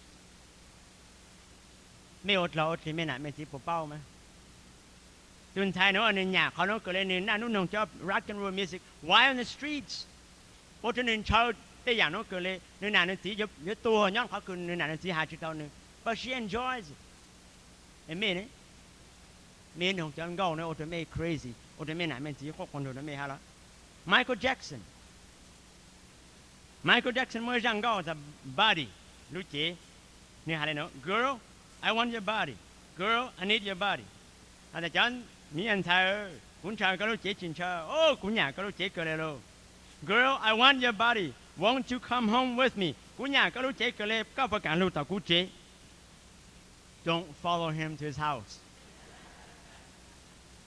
Speaker 1: Mấy ốt lỗ thì mấy nãy mấy chỉ bộ bao mà. Tuần thái nó ở nhà họ nó cứ lên nên nó nông cho rock and roll music. Why on the streets? Bố cho nên chơi tới dạng nó cứ lên nên nào nó chỉ giúp tua nhá họ cứ nên nào nó chỉ hai chữ tao nữa. But she enjoys it. And me, me don't just go no to make crazy or to me not meant to con đồ nó mê hala. Michael Jackson mới rằng go the body. Lúc chế nè hala nó girl, I want your body. Girl, I need your body. Anh ta chọn mi anh thầy cũng chờ cái lúc chế chín chờ. Cũng nhà cái lúc chế cơ lê. Girl, I want your body. Won't you come home with me? Cũng nhà cái lúc chế cơ lê có phải cả lúc tao cũng chế. Don't follow him to his house.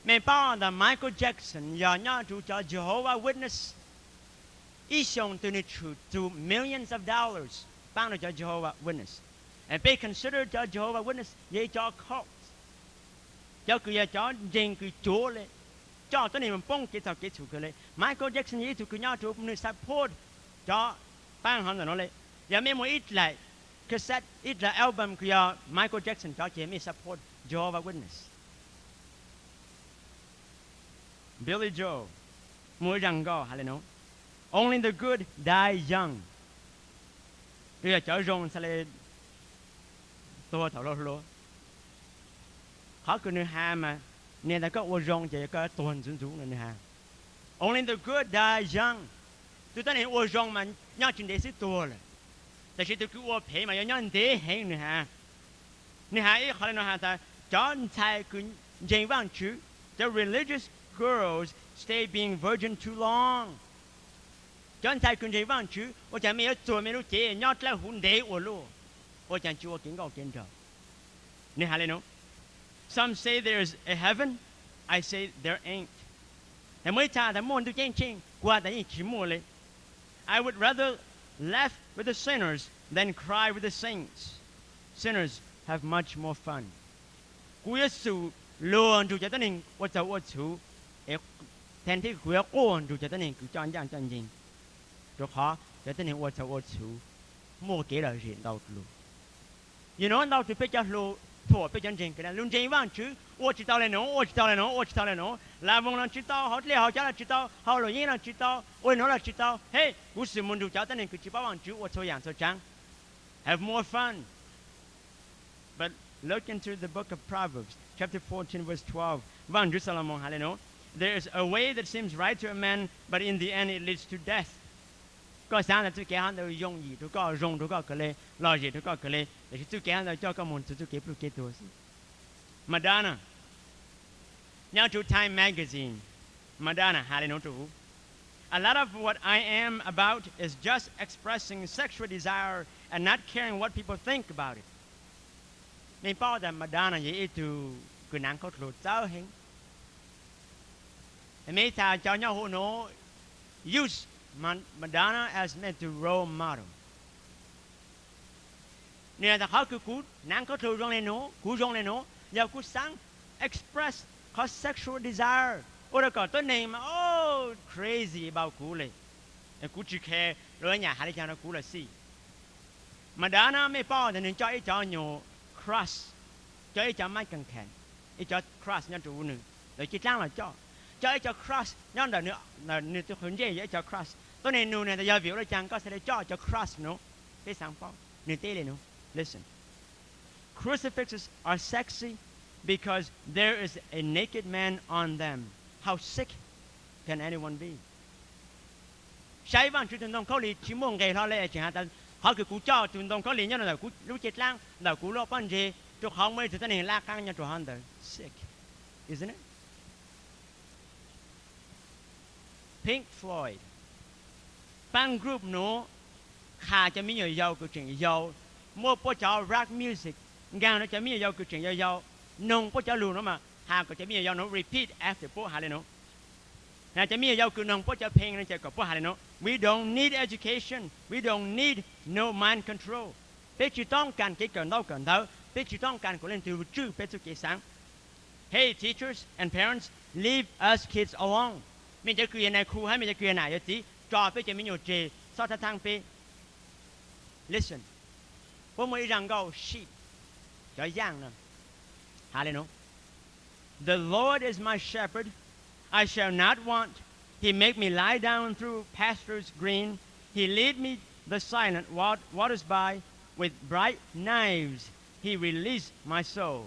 Speaker 1: Mình bảo là Michael Jackson giờ nhớ chú cho Jehovah Witness issued to the truth to millions of dollars. Bao nhiêu cho Jehovah Witness. And be considered cho Jehovah Witness vậy cho cult. Cho cứ cho riêng cứ chúa lên. Cho tới này mình bông cái thằng cái chủ cái lên. Michael Jackson vậy tụi cứ nhớ chú mình support cho ban hắn là nó lên. Giờ mình một ít lại cassette ít là album của Michael Jackson cho chị mi support Jehovah Witness Billy Joel mỗi rằng go hallelujah only the good die young bây giờ trở rong sẽ lên tôi thảo lô lô họ cứ nơi hà mà nên là có ô rong chỉ có tuần xuống xuống nơi hà only the good die young tôi ta này ô rong mà nhau chuyện đấy sẽ tua rồiแต่是ตัวกูว่าเพย์มาย้อนเดย์เฮงนี่ฮะนี่ฮะอีกคนนึงฮะแต่จอนชายคุณเจงว่างชื่อ the religious girls stay being virgin too long จอนชายคุณเจงว่างชื่อว่าจะไม่รู้ตัวไม่รู้เจยอดแล้วหุ่นเดย์ว่าลูว่าจะชัวกินก็กินเถอะนี่ฮะเลยเนาะ some say there's a heaven I say there ain't แต่ไม่ใช่แต่มองดูจริงๆกว่าแต่ยิ่งขี้มัวเลย I would rather laugh with the sinners than cry with the saints. Sinners have much more fun. กูจะสู่ล้วนดูจะตั้งหนึ่งว่าจะว่าชูแทนที่กูจะอ้วนดูจะตั้งหนึ่งกูจานย่างจานยิงดูเขาจะตั้งหนึ่งว่าจะว่าชูมั่วเกล้าเรียนดาวลู You know ดาวที่เป็นเจ้าลูถั่วเป็นจริงกันลุงเจงว่างชื่อว่าจิตเอาเลยเนาะว่าจิตเอาเลยเนาะว่าจิตเอาเลยเนาะลาวงเราจิตเอาเขาเลี้ยเขาจะเราจิตเอาเขาหล่อยิ่งเราจิตเอาโอ้ยเนาะเราจิตเอาเฮ้ยกูสิมันดูเจ้าตั้งหนึ่งกูจิตเอาว่างชื่อว่าโชว์อย่างโชว์จัง Have more fun. But look into the book of Proverbs, chapter 14, verse 12. Van Jerusalem, hallelujah. There is a way that seems right to a man, but in the end it leads to death. ก็สร้างแต่ทุกอย่างเรายงยีทุกก็รงทุกก็เกลลอยทุกก็เกลแต่ทุกอย่างเราเจ้าก็มุนทุกเก็บลูกเก็บตัวสิ Madonna. Now to Time magazine. Madonna, hallelujah. A lot of what I am about is just expressing sexual desire and not caring what people think about it. Nên bao giờ Madonna vậy từ cái nàng có lột giáo hình. Mấy thằng cho nhau hồ nó use Madonna as meant to role model. Nên là họ cứ cú nàng có lột rong lên nó, giờ cú sáng express có sexual desire. Ôi đó có tôi này mà oh crazy about cú này, cú chỉ care rồi nhà hai đứa cháu nó cú là gì. Madonna mấy bao giờ nên cho ít cho nhiều crush, cho ít cho mai cần khen, ít cho crush nhau chủ nữ, rồi chỉ trang là cho ít cho crush nhau đời nữa là nữ tôi hướng dễ ít cho crush. Tôi này nữ này là giờ biểu là chàng có sẽ cho crush nữa, cái sáng bao nữ tê lên nữa. Listen, crucifixes are sexy because there is a naked man on them. How sick can anyone be? Sai vang chuyện đồng khâu lì chỉ mong ngày họ lệ chẳng hạn họ cứ cú cho chuyện đồng khâu lì nhau là cú lúc chết lang là cú lo pan gì cho họ mới từ này la căng nhau cho họ đời sick, isn't it? Pink Floyd, band group nó khá cho mấy người giàu của chuyện giàu mua po cho rock music gang nó cho mấy người giàu của chuyện giàu nông po cho luôn nó mà hà có cho mấy người giàu nó repeat after po hà lên nó Now, to me, you could not put your pain in your we don't need education. We don't need no mind control. Hey, teachers and parents, leave us kids alone. Listen. Sheep. Hallelujah. The Lord is my shepherd. I shall not want. He make me lie down through pastures green. He lead me the silent waters by. With bright knives he release my soul.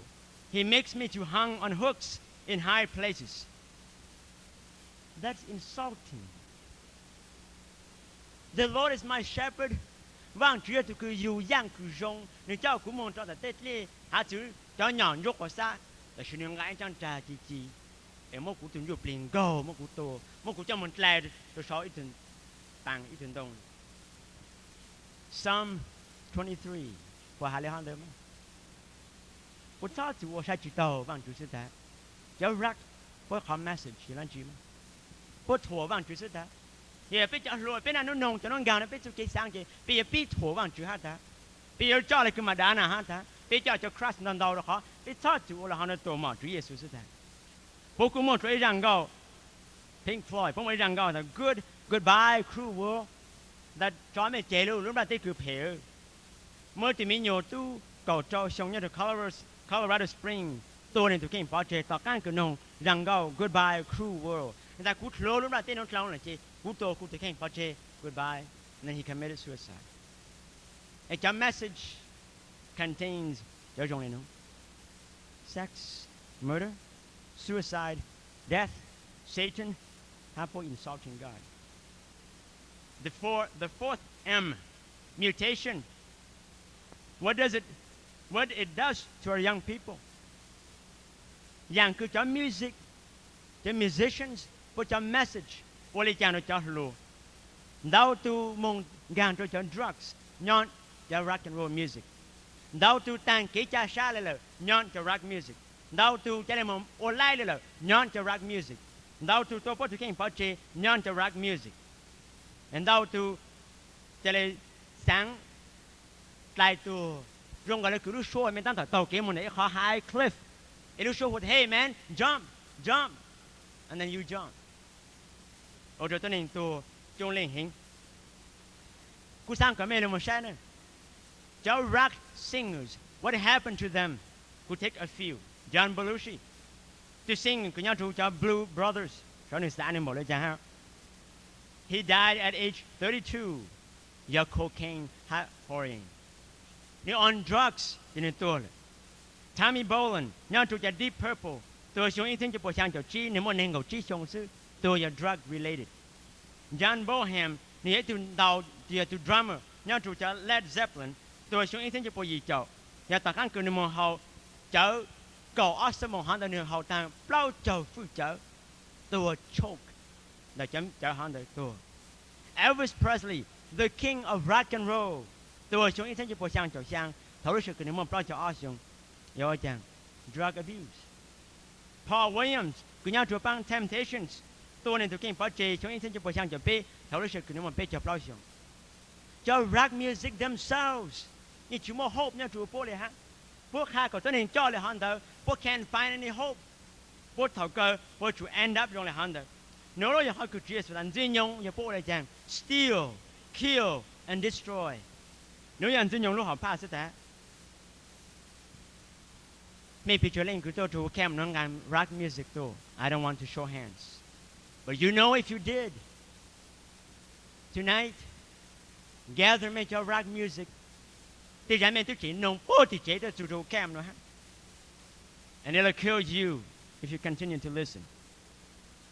Speaker 1: He makes me to hang on hooks in high places. That's insulting. The Lord is my shepherd. Vang Chúa tôi cứ dù giang cứ rong. Nếu cháu cũng muốn cho ta tết lê. Hả chứ cho nhỏ nhúc vào xa. Là sự nương ngãi trong trà chi. Em mô cụ từng dù plin go, mô cụ tổ. Mô cụ cho mình lè tôi xóa ít từng bằng ít từng đông. Psalm 23. Qua hà lê hòn đơm. Bố cháu chú vô sai chú tàu vang chú sư ta. Cháu rắc. Bố khó message chú lan chú mà. Bố thua vang chú sư ta. Hiện bây giờ lùi bên nó nông cho nó gạo nó bây giờ cái sáng kì. Bây giờ bị thua vang chú hát ta. Bây giờ cho lại cái mà đá nà hát ta. Bây giờ cho Christ nằm đầu đó khó. Bây giờ chú là họ nó tổ mỏ chú Giê-xu sư ta. Bố cũng muốn thấy rằng gạo Pink Floyd. Bố mới rằng gạo là goodbye cruel world. That cho mẹ chế luôn lúc đó tới cứ phê. mới thì mình nhiều tu cầu trâu sống như Colorado Spring tôi nên tụi kinh bảo chế tao can cái nông rằng go goodbye cruel world người ta cút lô lúc đó tên nó trâu là chi cút tôi cút tụi kinh bảo chế goodbye and then he committed suicide. A message contains your own, sex, murder, suicide, death, Satan, how insulting God. The fourth M, mutation. What it does to our young people? Yang cứ cho music, cho musicians, cho message, wali chano cho Hlub. Đau tu mong gan cho drugs, nhon cho rock and roll music. Đau tu tan kỹ cha sa lele, nhon cho rock music. Đau tu cho em online lele, nhon cho rock music. Đau tu to po tu king pa che, nhon cho rock music. And đau tu cho le sang lại tu rong gọi là cứ show mình đang tàu kiếm một cái khó high cliff. It will show what hey man jump, and then you jump. Ở chỗ tôi nên tu chung lên hình. Cú sang cả mấy lần một sai nữa. Cho rock singers, what happened to them? Who take a few. John Belushi. To sing, cứ nhau cho Blue Brothers. Cho nên là animal đấy chẳng hạn. He died at age 32. Do cocaine whoring. Nếu on drugs, thì nên tôi là. Tommy Bolin, nhau cho Deep Purple. Tôi xuống ý tính cho bộ sang cho chi, nếu mà nên ngầu chi xong sư. Tôi là drug related. John Bonham, nếu tu đào, thì tu drummer. Nhau cho Led Zeppelin. Tôi xuống ý tính cho bộ gì cho. Và tất cả nếu mà họ chở cầu ở sân mong hắn nếu họ tăng bao chở phụ chở. Tôi choke. Là chấm chở hắn đời tôi. Elvis Presley, the king of rock and roll. Tôi xuống ý tính cho bộ sang cho sang. Thấu được sự nếu mà bao chở ở sân. Yo chàng, drug abuse. Paul Williams, cứ nhau cho bang Temptations. Tôi nên tôi kinh bảo trì xuống ý tính cho bộ sang cho bê. Thấu được sự nếu mà bê cho bao sân. Cho rock music themselves. Nhưng chúng ta hope nhau chủ bố lệ hả? Bố khai của tôi nên cho lệ hẳn đâu. Bố can't find any hope. Bố thảo cơ, bố chủ end up trong lệ hẳn đâu. Nếu đó họ cứ chia sẻ là duyên nhung, nhà bố lệ chàng steal, kill, and destroy. Nếu như duyên nhung lúc họ phá sẽ thế. Mấy picture lên cứ tôi chủ camp nâng ngàn rock music tôi. I don't want to show hands. But you know if you did. Tonight, gather make your rock music. Thì ra mình tôi chỉ nông bố thì chế đó chủ cam nữa ha. And it'll kill you if you continue to listen.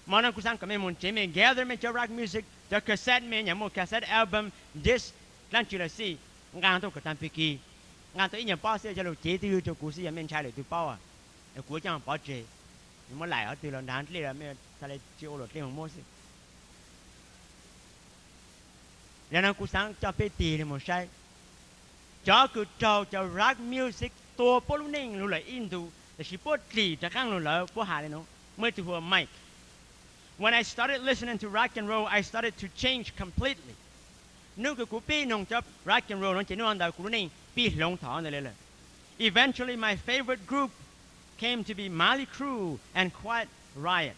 Speaker 1: Mà nó cũng sang cả mình muốn chế mình gather make your rock music. Cho cassette mình nhắm một cassette album disc. Lan chỉ là gì? Ngang tôi có tan piki. Ngang tôi ít nhà bao xe cho đồ chế tiêu cho cú sĩ mình trai để tôi bao à. Để cú chẳng bao chế. Nhưng mà lại ở từ lần đàn là mình ta lại chịu lột lên một mốt gì. Rồi nó cũng sang cho phê tì một sai. Cho cứ trâu cho rock music tua bố lúc nên lúc lại into để chỉ bố trì cho kháng lúc lại bố hạ lên nó mới từ vừa mic. When I started listening to rock and roll, I started to change completely. Nếu cứ cú pi nông cho rock and roll nó chỉ nói đầu cú nên pi lông thọ này lên. Eventually, my favorite group came to be Mötley Crüe and Quiet Riot.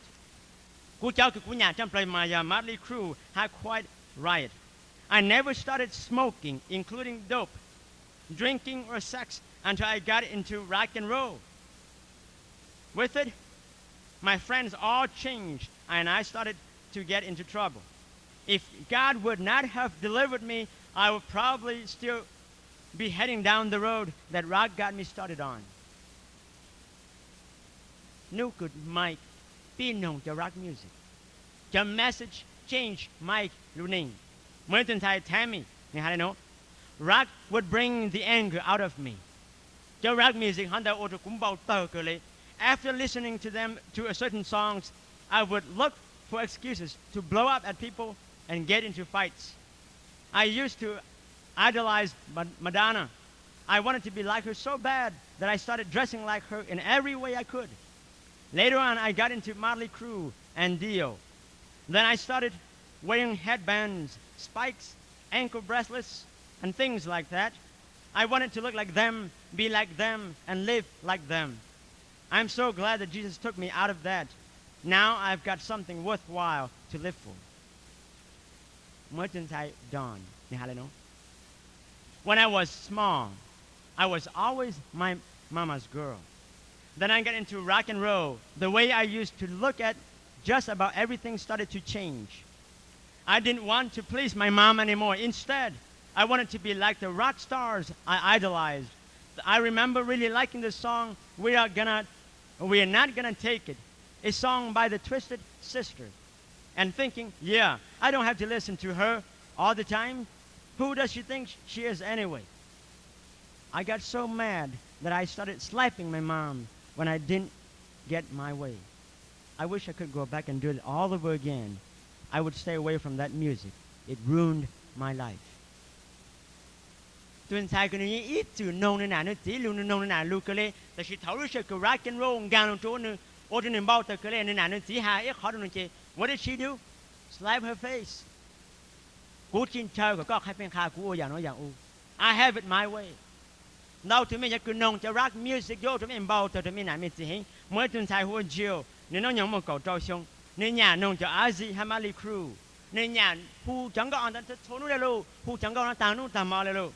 Speaker 1: Cú cháu cứ cú nhà trong play mà Mötley Crüe had Quiet Riot. I never started smoking, including dope, drinking or sex until I got into rock and roll. With it, my friends all changed and I started to get into trouble. If God would not have delivered me, I would probably still be heading down the road that rock got me started on. No good Mike, be known to rock music. The message changed Mike Luning. Mới tuần thai Tammy, nghe hay nói. Rock would bring the anger out of me. Cho rock music hắn đã ô cũng bao tờ cơ lệ. After listening to them to a certain songs, I would look for excuses to blow up at people and get into fights. I used to idolize Madonna. I wanted to be like her so bad that I started dressing like her in every way I could. Later on, I got into Mötley Crüe and Dio. Then I started wearing headbands, spikes, ankle bracelets, and things like that. I wanted to look like them, be like them, and live like them. I'm so glad that Jesus took me out of that. Now I've got something worthwhile to live for. Merchant Dawn. When I was small, I was always my mama's girl. Then I got into rock and roll. The way I used to look at just about everything started to change. I didn't want to please my mom anymore. Instead, I wanted to be like the rock stars I idolized. I remember really liking the song We Are Not Gonna Take It, a song by the Twisted Sisters, and thinking, yeah, I don't have to listen to her all the time. Who does she think she is anyway? I got so mad that I started slapping my mom when I didn't get my way. I wish I could go back and do it all over again. I would stay away from that music. It ruined my life. Tuần sai cái này ít chữ nông nên nó chỉ luôn nông nên luôn cái này,แต่สิthảoรู้สึก rock and roll งานตรงนึงโอ้ตนึงเบาแต่cái này nên nó chỉหาเอ๊ะขอตรงนี้ What did she do? Slap her face. กูจินเชอก็ใครเป็นข้ากูอย่างน้อยอย่างอู I have it my way. เราถึงไม่อยากกูนงจะ rock music โยถึงไม่เบาแต่ถึงไม่หนาไม่จริงเมื่อตุนsaiหัวเจียวเนี่ยน้องยังมาเก่าเจ้าชงเนี่ยหน้านงจะอาซีฮามาลีครูเนี่ยหน้าผู้จังก็อันนั้นจะโชว์นู่นเลยลูกผู้จังก็อันนั้นต่างนู่นต่างมาเลยลูก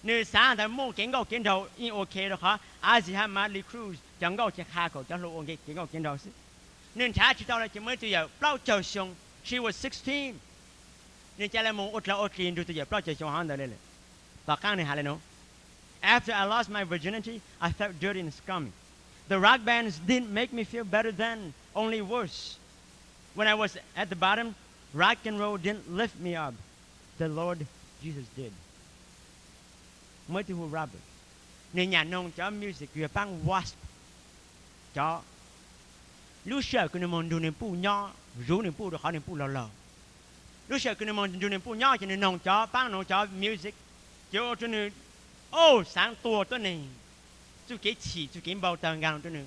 Speaker 1: เนี่ยสารแต่โม่เก่งก็เก่งเท่าอีโอเคแล้วค่ะอาซีฮามาลีครูจังก็จะฆ่าเขาจังลูกโอเคเก่งก็เก่งเท่าสิเนี่ยช้าชิดเอาเลยจะเมื่อตัวอย่างเปล่าเจ้าชง she was 16เนี่ยจะเลยมองอดละอดกินดูตัวอย่างเปล่าเจ้าชงหันได้เลยต่อข้างเนี่ยหาเลยเนาะAfter I lost my virginity, I felt dirty and scummy. The rock bands didn't make me feel better then, only worse. When I was at the bottom, rock and roll didn't lift me up. The Lord Jesus did. Mới từ hồ Robert. Nên nhà nông cho music vừa băng wasp. Cho. Lúc sợ cứ nên đồ nên pu nhỏ, rú nên pu được khó nên pu lò lò. Lúc sợ cứ nên đồ nên pu nhỏ cho nên nông cho băng nông cho music. Cho nên ô sáng tuaตัวนึงจุกเกฉีจุกเกเบาต่างกันตัวนึง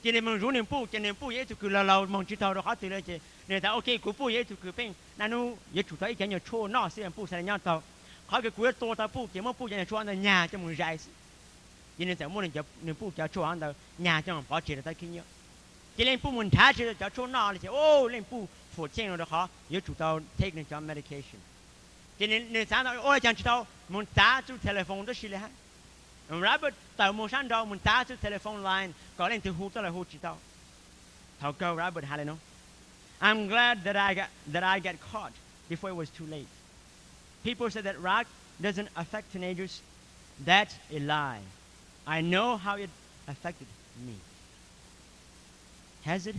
Speaker 1: เจเนี่ยมึงรู้เนี่ยปูเจเนี่ยปูเยจุกคือเรามองจิตเราเขาตื่นเลยเจเนี่ยแต่โอเคกูปูเยจุกคือเป็นนั่นนู้เยจุกตัวอีกแค่เนี่ยโชว์นอกเสียงปูใส่เนี่ยต่อเขาคือกูตัวตาปูเจมั่วปูเนี่ยโชว์อันเนี่ยจะมึงใจสิเจเนี่ยแต่มั่วเนี่ยปูจะโชว์อันเนี่ยจะมึงพอเจแต่ขี้เนี่ยเจเล่นปูมึงท้าเจจะโชว์นอกเลยเจโอ้เล่นปูฝูเชียงเราเขาเยจุกตัว take เนี่ยจะ medication cho nên sáng đó ôi chẳng chịu muốn tá chú telephone đó xí lệ hả Robert tàu mua sáng đó muốn tá chú telephone line có lên từ hút đó là hút chỉ tao thầu câu Robert hay là nó I'm glad that I got caught before it was too late. People said that rock doesn't affect teenagers. That's a lie. I know how it affected me. Has it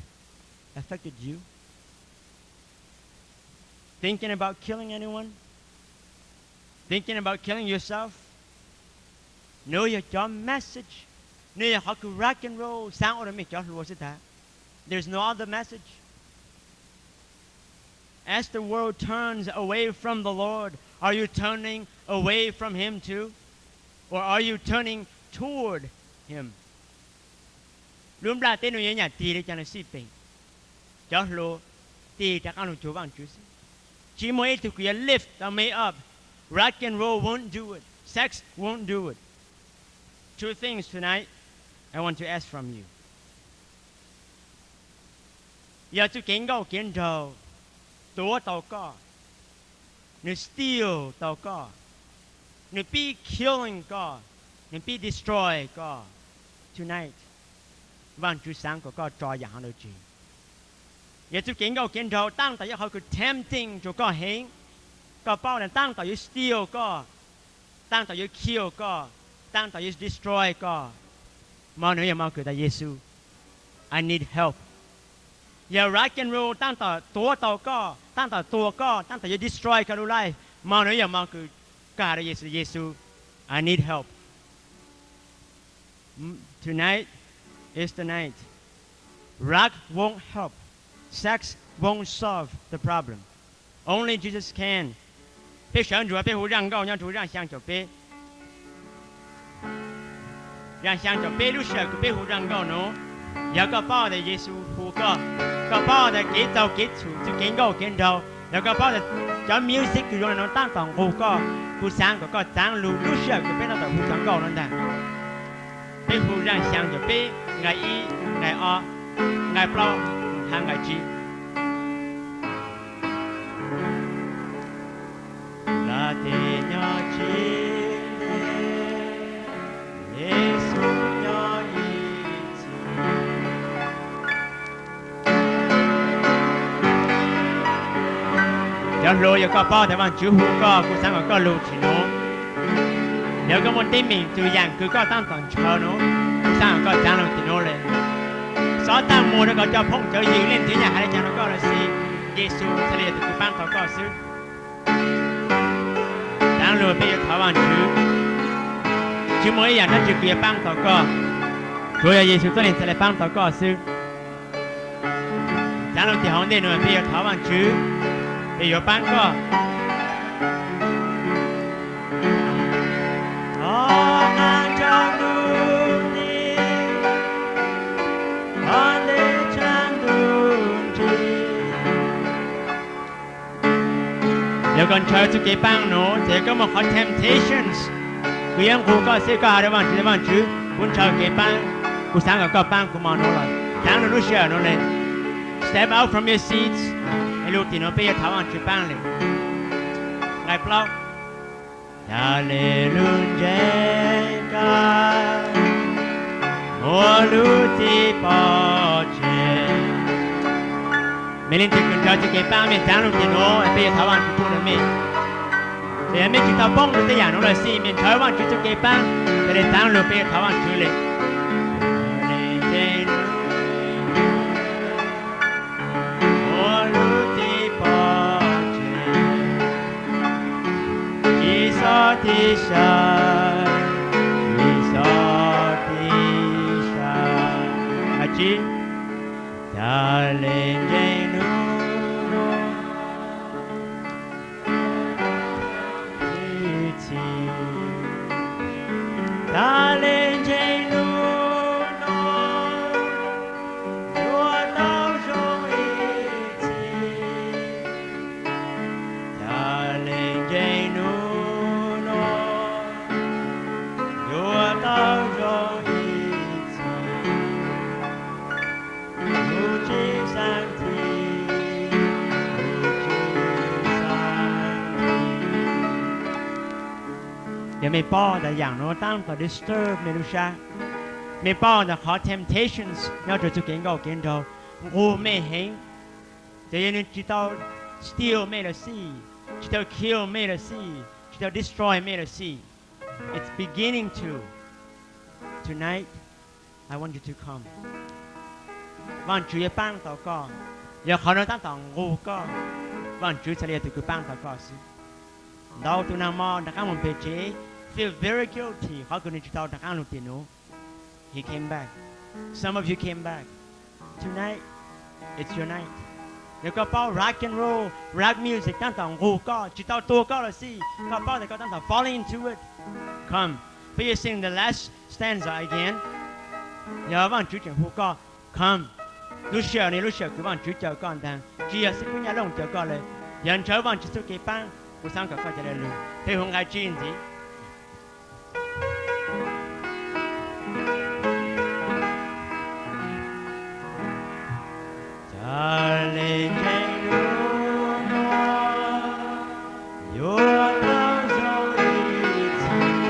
Speaker 1: affected you? Thinking about killing anyone? Thinking about killing yourself? Know your message. Know your rock and roll. There's no other message. As the world turns away from the Lord, are you turning away from Him too? Or are you turning toward Him? Luôn là tên người nhà tì để cho nó xí bình. Cho lô tì chắc ăn chú bằng chú xí. Chỉ mới thực hiện lift or make up. Rock and roll won't do it. Sex won't do it. Two things tonight I want to ask from you. Giờ chú kiến gấu kiến trầu. Tố tàu có. Nếu steal tàu có. Nếu be killing có. Nếu be destroy có. Tonight. Vâng chú sáng có trò dạng đôi chị. Giờ chú kiến gấu kiến trầu. Tăng tại họ cứ tempting cho có hình. Có bao nhiêu tăng tại steal có. Tăng tại kill có. Tăng tại destroy có. Mà nếu mà cứ tại Giêsu. I need help. Giờ rock and roll tăng tại tua tàu có. Tăng tại tua có. Tăng tại destroy cả life. Mà nếu mà cứ cả tại Giêsu. I need help. Tonight is the night. Rock won't help. Sex won't solve the problem. Only Jesus can. 别想着别胡让告，让主让想着别，让想着别路上别胡让告喏，有個包的耶穌胡個，個包的幾就幾處就幾高幾頭，有個包的有 music 佢用嚟當當胡個，胡sang個當路上佢邊度就胡上高喏的，別胡讓想着別愛一愛二愛不還愛幾。La te Nyaj cho lô giờ có bao thì bạn chú hú có sang có lô chỉ nó nếu có một tí mình từ dạng cứ có tăng toàn chờ nó sang có tăng lô thì nó lên xóa tăng mua nó có cho phong cho gì lên thế nhà hay cho nó có là gì Giêsu thay liền từ ban thọ có xứ tăng lô bây giờ thọ bạn chú mới giờ nó chỉ kia ban thọ có rồi là Giêsu thay liền thay ban thọ có xứ tăng lô thì họ nên rồi bây giờ thọ bạn bây giờ ban có nếu con chơi cho cái băng nó thì có một hot temptations cứ yang cô có sẽ có hai bạn chứ muốn chơi cái băng cô sáng có băng của mà nó rồi sáng nó lúc xưa nó lên step out from your seats cái lúc thì nó bây giờ tháo bạn chứ băng lên ngày plau Hallelujah oh luti poche mình lên trên con cho cái băng mình sáng lúc thì nó bây giờ tháo bạn chứ mình để mình chỉ tháo bông được cái dạng nó là gì mình tháo bạn chứ cái băng để sáng lúc bây giờ tháo bạn chứ lên oh luti poche Tisha Achi Talengenu Iti Talengenu Your love iti Talengenu Để mấy bao đã dạng nó tăng vào disturb mấy lúc xa mấy bao đã có temptations nhau cho chú kiến đầu ngô mấy hình để nên chỉ tao steal mấy là gì chỉ tao kill mấy là gì chỉ tao destroy mấy là gì it's beginning to tonight I want you to comeวัน主也幫到個有可能當到我個วัน主才嚟到佢幫到個事到到那麼大家們被接 feel very guilty how could you tell大家路點喏 he came back some of you came back tonight it's your night 有個包 rock and roll rock music 當到我個直到多個了事個包的個當到 falling into it come please sing the last stanza again 有วัน主講個 come lúc xưa cứ bạn chú chờ con thằng chỉ là sẽ có nhà lông chờ conเลยยันเช้าวันจะสุกี้ปังกูสร้างกับก็จะได้รู้เพื่อหงายจีนสิจะเล่นใจรู้อยู่เราจงอีที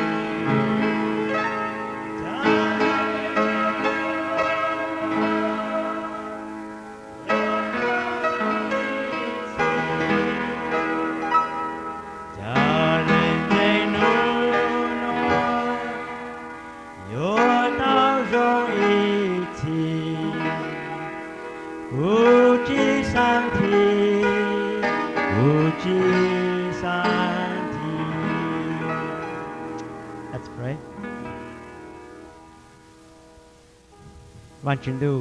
Speaker 1: Let's pray. วันจันดู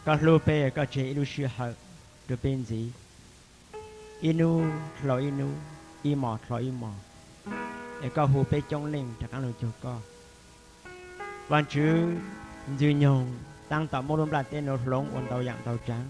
Speaker 1: ก็รู้ไปก็เจอินุชื่อหักดูเป็นสิอินูทลอยอินูอีหมอทลอยอีหมอเอก็หูไปจงเล่งจากการรู้จักก็วันชื่อยืนยงตั้งต่อมรดกเต้นโนหลงวันเตาอย่างเตาจัง